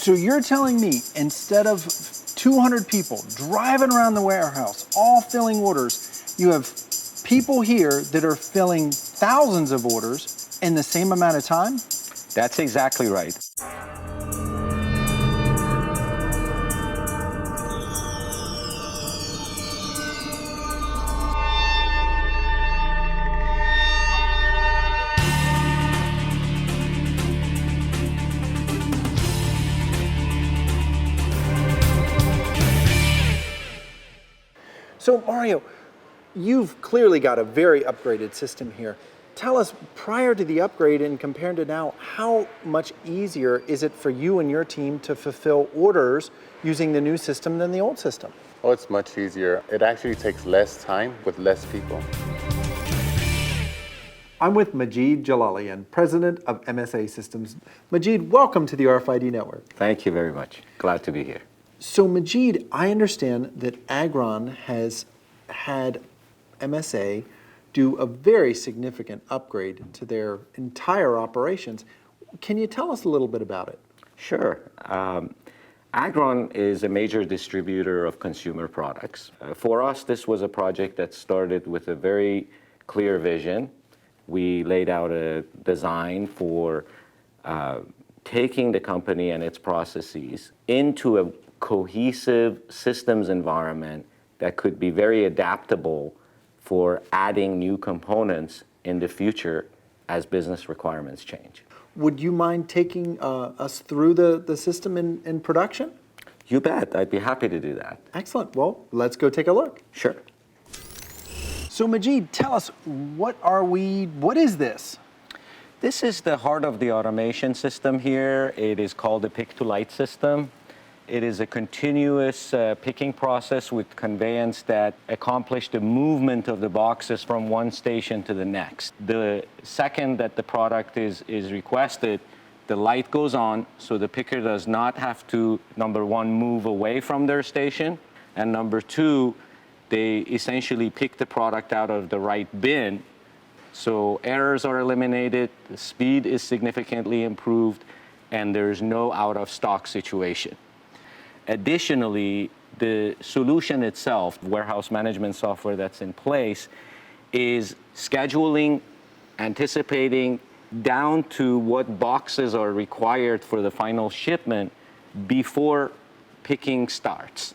So you're telling me instead of 200 people driving around the warehouse, all filling orders, you have people here that are filling thousands of orders in the same amount of time? That's exactly right. So Mario, you've clearly got a very upgraded system here. Tell us, prior to the upgrade and compared to now, how much easier is it for you and your team to fulfill orders using the new system than the old system? Oh, it's much easier. It actually takes less time with less people. I'm with Majid Jalalian, president of MSA Systems. Majid, welcome to the RFID network. Thank you very much. Glad to be here. So Majid, I understand that Agron has had MSA do a very significant upgrade to their entire operations. Can you tell us a little bit about it? Sure. Agron is a major distributor of consumer products. For us, this was a project that started with a very clear vision. We laid out a design for taking the company and its processes into a cohesive systems environment that could be very adaptable for adding new components in the future as business requirements change. Would you mind taking us through the system in production? You bet. I'd be happy to do that. Excellent. Well, let's go take a look. Sure. So Majid, tell us, what is this? This is the heart of the automation system here. It is called the pick-to-light system. It is a continuous picking process with conveyance that accomplish the movement of the boxes from one station to the next. The second that the product is requested, the light goes on, so the picker does not have to, number one, move away from their station, and number two, they essentially pick the product out of the right bin. So errors are eliminated, the speed is significantly improved, and there's no out-of-stock situation. Additionally, the solution itself, warehouse management software that's in place, is scheduling, anticipating down to what boxes are required for the final shipment before picking starts.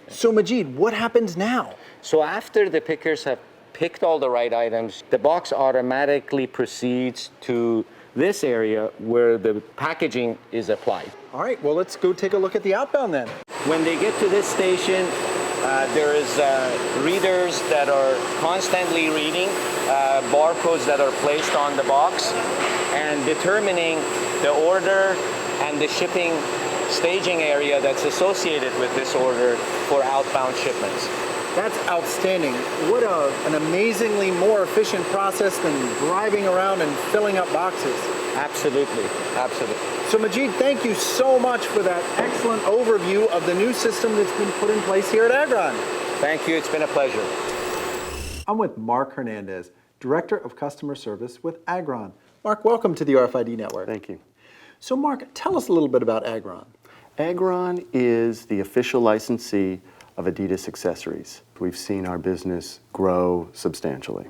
So Majid, what happens now? So after the pickers have picked all the right items, the box automatically proceeds to this area where the packaging is applied. All right, well, let's go take a look at the outbound then. When they get to this station, there is readers that are constantly reading barcodes that are placed on the box and determining the order and the shipping staging area that's associated with this order for outbound shipments. That's outstanding. What an amazingly more efficient process than driving around and filling up boxes. Absolutely, absolutely. So Majid, thank you so much for that excellent overview of the new system that's been put in place here at Agron. Thank you, it's been a pleasure. I'm with Mark Hernandez, Director of Customer Service with Agron. Mark, welcome to the RFID network. Thank you. So Mark, tell us a little bit about Agron. Agron is the official licensee of Adidas accessories. We've seen our business grow substantially.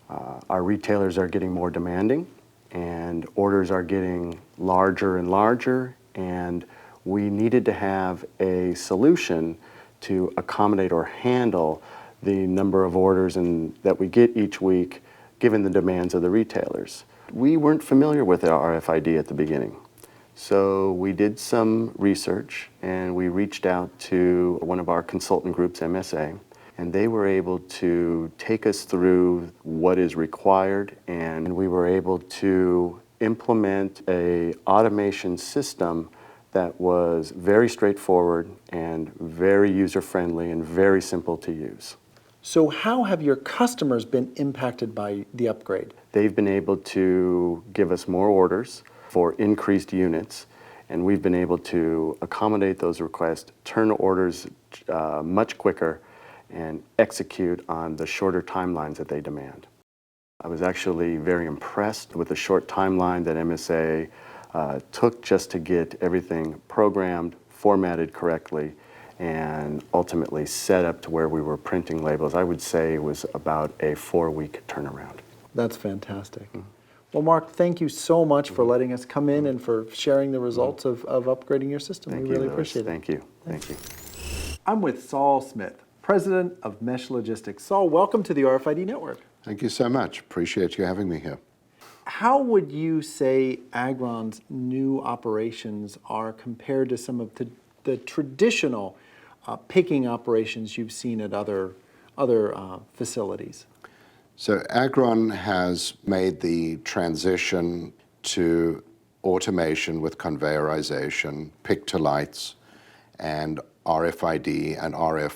Our retailers are getting more demanding, and orders are getting larger and larger, and we needed to have a solution to accommodate or handle the number of orders that we get each week, given the demands of the retailers. We weren't familiar with our RFID at the beginning. So we did some research and we reached out to one of our consultant groups, MSA, and they were able to take us through what is required, and we were able to implement an automation system that was very straightforward and very user-friendly and very simple to use. So how have your customers been impacted by the upgrade? They've been able to give us more orders for increased units, and we've been able to accommodate those requests, turn orders much quicker, and execute on the shorter timelines that they demand. I was actually very impressed with the short timeline that MSA took just to get everything programmed, formatted correctly, and ultimately set up to where we were printing labels, I would say it was about a 4-week turnaround. That's fantastic. Well, Mark, thank you so much for letting us come in and for sharing the results of upgrading your system. Thank We you, really Louis. appreciate it. Thank you. Thank you. I'm with Saul Smith, President of Mesh Logistics. Saul, welcome to the RFID Network. Thank you so much. Appreciate you having me here. How would you say Agron's new operations are compared to some of the traditional picking operations you've seen at other facilities? So Agron has made the transition to automation with conveyorization, pick-to-lights, and RFID and RF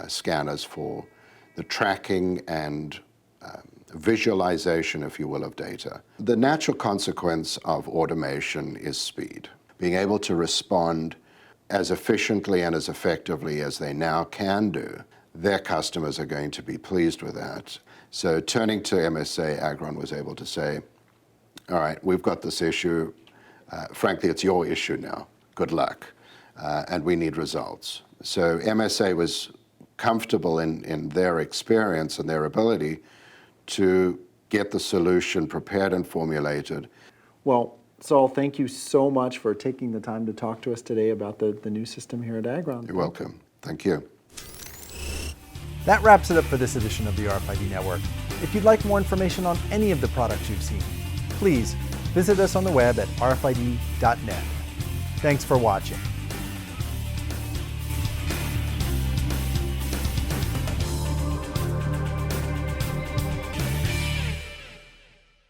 scanners for the tracking and visualization, if you will, of data. The natural consequence of automation is speed. Being able to respond as efficiently and as effectively as they now can do, their customers are going to be pleased with that. So turning to MSA, Agron was able to say, all right, we've got this issue. Frankly, it's your issue now. Good luck. And we need results. So MSA was comfortable in their experience and their ability to get the solution prepared and formulated. Well, Saul, thank you so much for taking the time to talk to us today about the new system here at Agron. You're welcome. Thank you. That wraps it up for this edition of the RFID Network. If you'd like more information on any of the products you've seen, please visit us on the web at rfid.net. Thanks for watching.